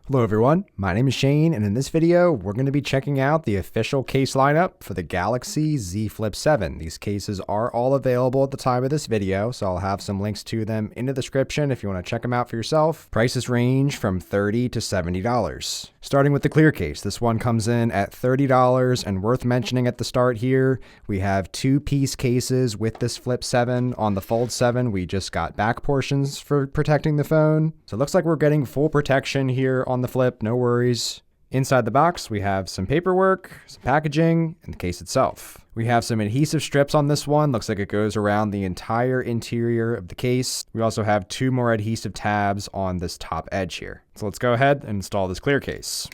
Hello everyone, my name is Shane, and in this video, we're going to be checking out the official case lineup for the Galaxy Z Flip 7. These cases are all available at the time of this video, so I'll have some links to them in the description if you want to check them out for yourself. Prices range from $30 to $70. Starting with the clear case, this one comes in at $30, and worth mentioning at the start here, we have two-piece cases with this Flip 7. On the Fold 7, we just got back portions for protecting the phone, so it looks like we're getting full protection here on the Flip, no worries. Inside the box, we have some paperwork, some packaging, and the case itself. We have some adhesive strips on this one. Looks like it goes around the entire interior of the case. We also have two more adhesive tabs on this top edge here. So let's go ahead and install this clear case.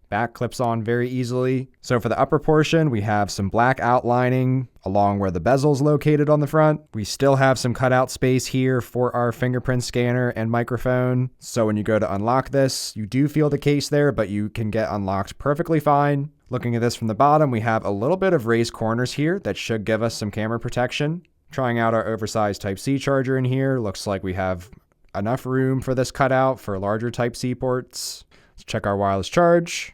Back clips on very easily. So for the upper portion, we have some black outlining along where the bezel is located on the front. We still have some cutout space here for our fingerprint scanner and microphone. So when you go to unlock this, you do feel the case there, but you can get unlocked perfectly fine. Looking at this from the bottom, we have a little bit of raised corners here that should give us some camera protection. Trying out our oversized Type-C charger in here. Looks like we have enough room for this cutout for larger Type-C ports. Let's check our wireless charge.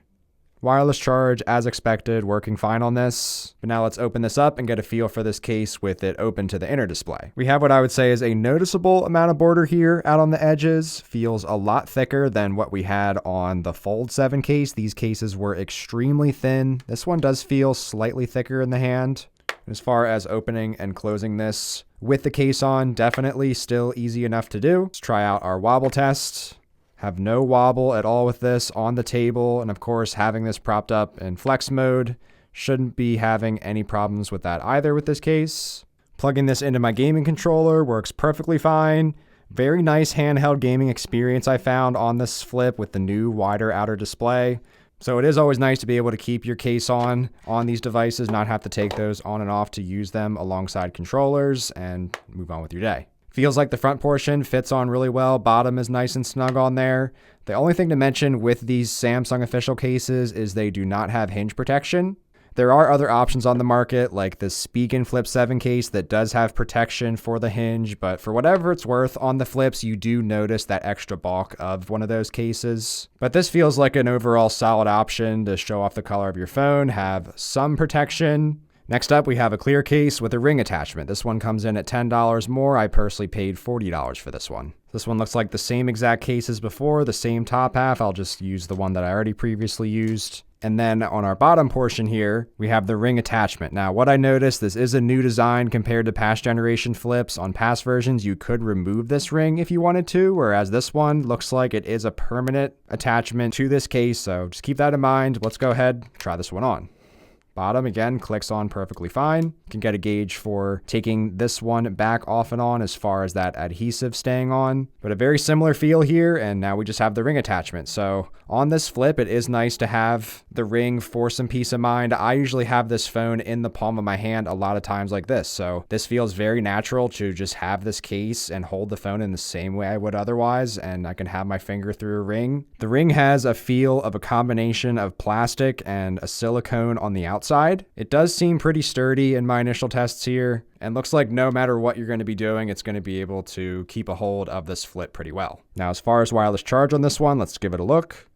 Wireless charge, as expected, working fine on this. But now let's open this up and get a feel for this case with it open to the inner display. We have what I would say is a noticeable amount of border here out on the edges. Feels a lot thicker than what we had on the Fold 7 case. These cases were extremely thin. This one does feel slightly thicker in the hand. As far as opening and closing this with the case on, definitely still easy enough to do. Let's try out our wobble test. Have no wobble at all with this on the table, and of course having this propped up in flex mode shouldn't be having any problems with that either with this case. Plugging this into my gaming controller works perfectly fine. Very nice handheld gaming experience I found on this Flip with the new wider outer display. So it is always nice to be able to keep your case on these devices, not have to take those on and off to use them alongside controllers and move on with your day. Feels like the front portion fits on really well. Bottom is nice and snug on there. The only thing to mention with these Samsung official cases is they do not have hinge protection. There are other options on the market like the Spigen Flip 7 case that does have protection for the hinge, but for whatever it's worth on the Flips, you do notice that extra bulk of one of those cases. But this feels like an overall solid option to show off the color of your phone, have some protection. Next up, we have a clear case with a ring attachment. This one comes in at $10 more. I personally paid $40 for this one. This one looks like the same exact case as before, the same top half. I'll just use the one that I already previously used. And then on our bottom portion here, we have the ring attachment. Now, what I noticed, this is a new design compared to past generation Flips. On past versions, you could remove this ring if you wanted to, whereas this one looks like it is a permanent attachment to this case. So just keep that in mind. Let's go ahead, try this one on. Bottom, again, clicks on perfectly fine. You can get a gauge for taking this one back off and on as far as that adhesive staying on. But a very similar feel here, and now we just have the ring attachment. So on this Flip, it is nice to have the ring for some peace of mind. I usually have this phone in the palm of my hand a lot of times like this. So this feels very natural to just have this case and hold the phone in the same way I would otherwise, and I can have my finger through a ring. The ring has a feel of a combination of plastic and a silicone on the outside. It does seem pretty sturdy in my initial tests here, and looks like no matter what you're going to be doing, it's going to be able to keep a hold of this Flip pretty well. Now, as far as wireless charge on this one, let's give it a look.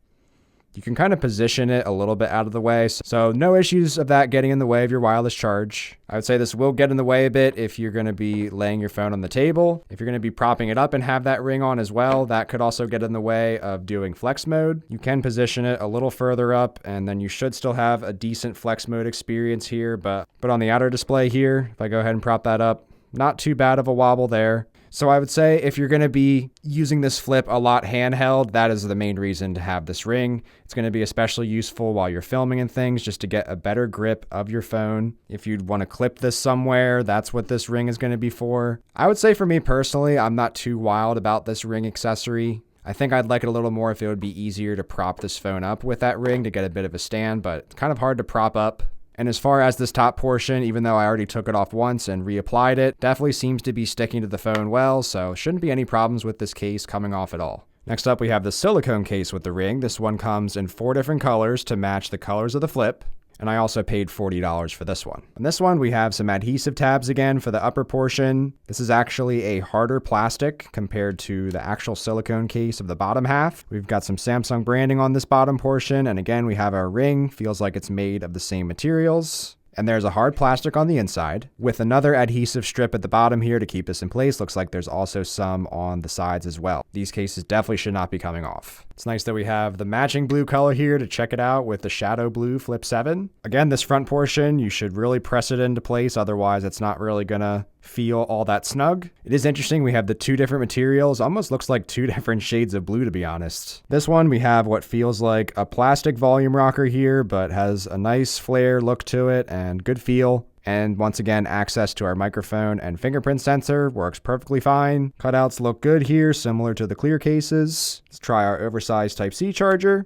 You can kind of position it a little bit out of the way, so no issues of that getting in the way of your wireless charge. I would say this will get in the way a bit if you're going to be laying your phone on the table. If you're going to be propping it up and have that ring on as well, that could also get in the way of doing flex mode. You can position it a little further up, and then you should still have a decent flex mode experience here, but on the outer display here, if I go ahead and prop that up, not too bad of a wobble there. So I would say if you're going to be using this Flip a lot handheld, that is the main reason to have this ring. It's going to be especially useful while you're filming and things, just to get a better grip of your phone. If you'd want to clip this somewhere, that's what this ring is going to be for. I would say for me personally, I'm not too wild about this ring accessory. I think I'd like it a little more if it would be easier to prop this phone up with that ring to get a bit of a stand, but it's kind of hard to prop up. And as far as this top portion, even though I already took it off once and reapplied it, definitely seems to be sticking to the phone well, so shouldn't be any problems with this case coming off at all. Next up, we have the silicone case with the ring. This one comes in 4 different colors to match the colors of the Flip. And I also paid $40 for this one. On this one, we have some adhesive tabs again for the upper portion. This is actually a harder plastic compared to the actual silicone case of the bottom half. We've got some Samsung branding on this bottom portion. And again, we have our ring. Feels like it's made of the same materials. And there's a hard plastic on the inside with another adhesive strip at the bottom here to keep this in place. Looks like there's also some on the sides as well. These cases definitely should not be coming off. It's nice that we have the matching blue color here to check it out with the shadow blue Flip 7. Again, this front portion, you should really press it into place. Otherwise, it's not really gonna feel all that snug. It is interesting. We have the two different materials. Almost looks like two different shades of blue, to be honest. This one, we have what feels like a plastic volume rocker here, but has a nice flare look to it and good feel. And once again, access to our microphone and fingerprint sensor works perfectly fine. Cutouts look good here, similar to the clear cases. Let's try our oversized Type-C charger.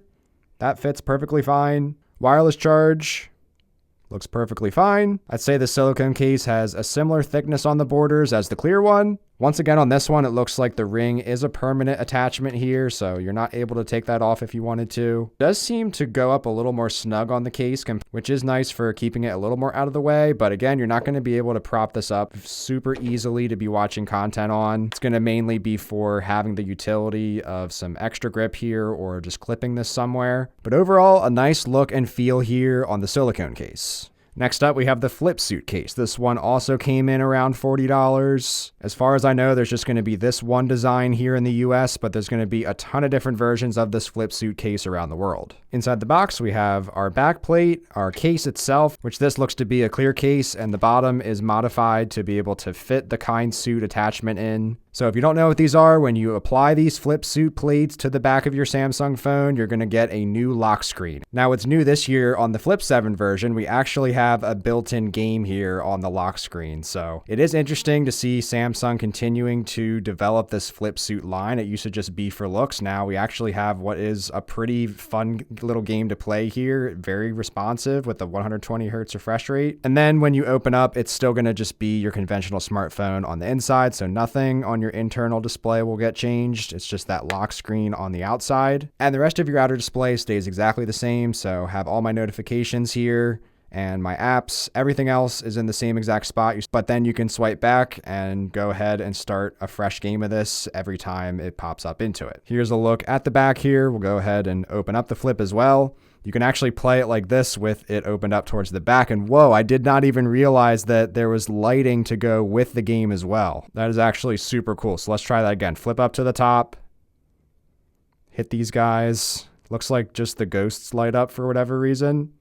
That fits perfectly fine. Wireless charge looks perfectly fine. I'd say the silicone case has a similar thickness on the borders as the clear one. Once again, on this one, it looks like the ring is a permanent attachment here, so you're not able to take that off if you wanted to. It does seem to go up a little more snug on the case, which is nice for keeping it a little more out of the way. But again, you're not going to be able to prop this up super easily to be watching content on. It's going to mainly be for having the utility of some extra grip here or just clipping this somewhere. But overall, a nice look and feel here on the silicone case. Next up, we have the Flipsuit Case. This one also came in around $40. As far as I know, there's just going to be this one design here in the US, but there's going to be a ton of different versions of this Flipsuit Case around the world. Inside the box, we have our back plate, our case itself, which this looks to be a clear case, and the bottom is modified to be able to fit the Kindsuit attachment in. So if you don't know what these are, when you apply these Flipsuit plates to the back of your Samsung phone, you're going to get a new lock screen. Now, what's new this year on the Flip 7 version, we actually have a built-in game here on the lock screen. So it is interesting to see Samsung continuing to develop this Flipsuit line. It used to just be for looks. Now we actually have what is a pretty fun little game to play here. Very responsive with the 120 hertz refresh rate. And then when you open up, it's still going to just be your conventional smartphone on the inside. So nothing on your internal display will get changed. It's just that lock screen on the outside. And the rest of your outer display stays exactly the same. So have all my notifications here and my apps. Everything else is in the same exact spot. But then you can swipe back and go ahead and start a fresh game of this every time it pops up into it. Here's a look at the back here. We'll go ahead and open up the Flip as well. You can actually play it like this with it opened up towards the back. And whoa, I did not even realize that there was lighting to go with the game as well. That is actually super cool. So let's try that again. Flip up to the top. Hit these guys. Looks like just the ghosts light up for whatever reason.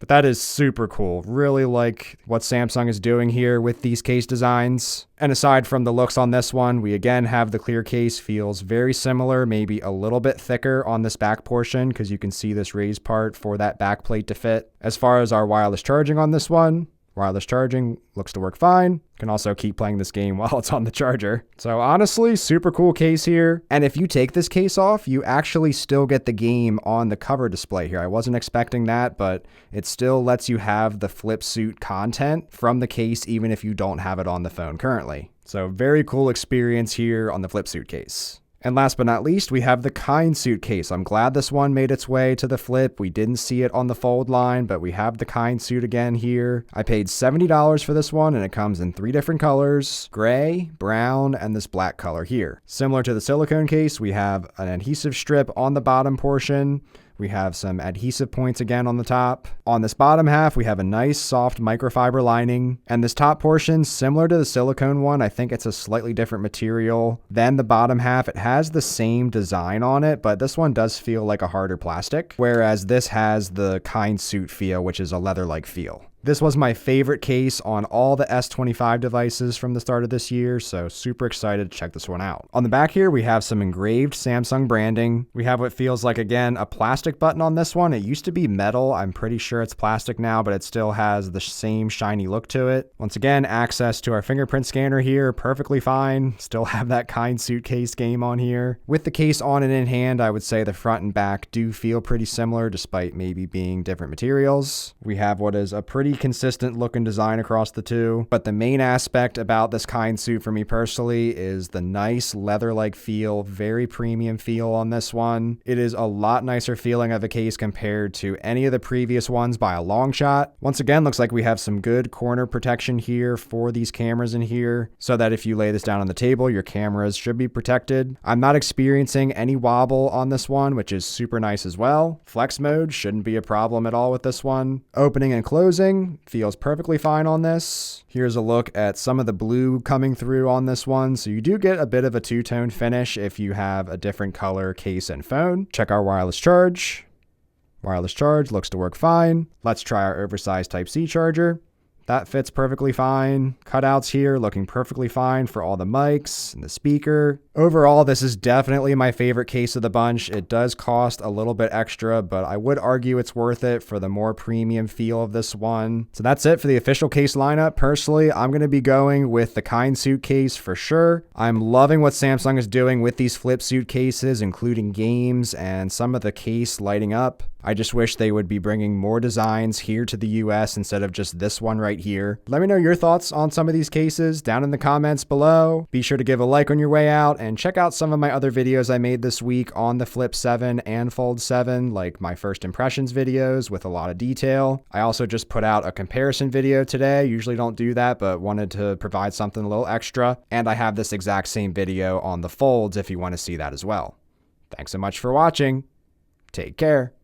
But that is super cool. Really like what Samsung is doing here with these case designs. And aside from the looks on this one, we again have the clear case. Feels very similar, maybe a little bit thicker on this back portion because you can see this raised part for that back plate to fit. As far as our wireless charging on this one, wireless charging looks to work fine. Can also keep playing this game while it's on the charger. So honestly, super cool case here. And if you take this case off, you actually still get the game on the cover display here. I wasn't expecting that, but it still lets you have the Flipsuit content from the case even if you don't have it on the phone currently. So very cool experience here on the Flipsuit Case. And last but not least, we have the Kindsuit Case. I'm glad this one made its way to the Flip. We didn't see it on the fold line, but we have the Kindsuit again here. I paid $70 for this one, and it comes in 3 different colors: gray, brown, and this black color here. Similar to the silicone case, we have an adhesive strip on the bottom portion. We have some adhesive points again on the top. On this bottom half, we have a nice soft microfiber lining. And this top portion, similar to the silicone one, I think it's a slightly different material than the bottom half. It has the same design on it, but this one does feel like a harder plastic, whereas this has the Kindsuit feel, which is a leather-like feel. This was my favorite case on all the S25 devices from the start of this year, so super excited to check this one out. On the back here, we have some engraved Samsung branding. We have what feels like, again, a plastic button on this one. It used to be metal. I'm pretty sure it's plastic now, but it still has the same shiny look to it. Once again, access to our fingerprint scanner here, perfectly fine. Still have that Kindsuit Case game on here. With the case on and in hand, I would say the front and back do feel pretty similar, despite maybe being different materials. We have what is a pretty consistent look and design across the two. But the main aspect about this Kindsuit for me personally is the nice leather-like feel, very premium feel on this one. It is a lot nicer feeling of a case compared to any of the previous ones by a long shot. Once again, looks like we have some good corner protection here for these cameras in here, so that if you lay this down on the table, your cameras should be protected. I'm not experiencing any wobble on this one, which is super nice as well. Flex mode shouldn't be a problem at all with this one. Opening and closing feels perfectly fine on this. Here's a look at some of the blue coming through on this one. So you do get a bit of a two-tone finish if you have a different color case and phone. Check our wireless charge. Wireless charge looks to work fine. Let's try our oversized Type-C charger. That fits perfectly fine. Cutouts here looking perfectly fine for all the mics and the speaker. Overall, this is definitely my favorite case of the bunch. It does cost a little bit extra, but I would argue it's worth it for the more premium feel of this one. So that's it for the official case lineup. Personally, I'm going to be going with the Kindsuit case for sure. I'm loving what Samsung is doing with these Flipsuit cases, including games and some of the case lighting up. I just wish they would be bringing more designs here to the US instead of just this one right here. Let me know your thoughts on some of these cases down in the comments below. Be sure to give a like on your way out and check out some of my other videos I made this week on the Flip 7 and Fold 7, like my first impressions videos with a lot of detail. I also just put out a comparison video today. Usually don't do that, but wanted to provide something a little extra. And I have this exact same video on the Folds if you want to see that as well. Thanks so much for watching. Take care.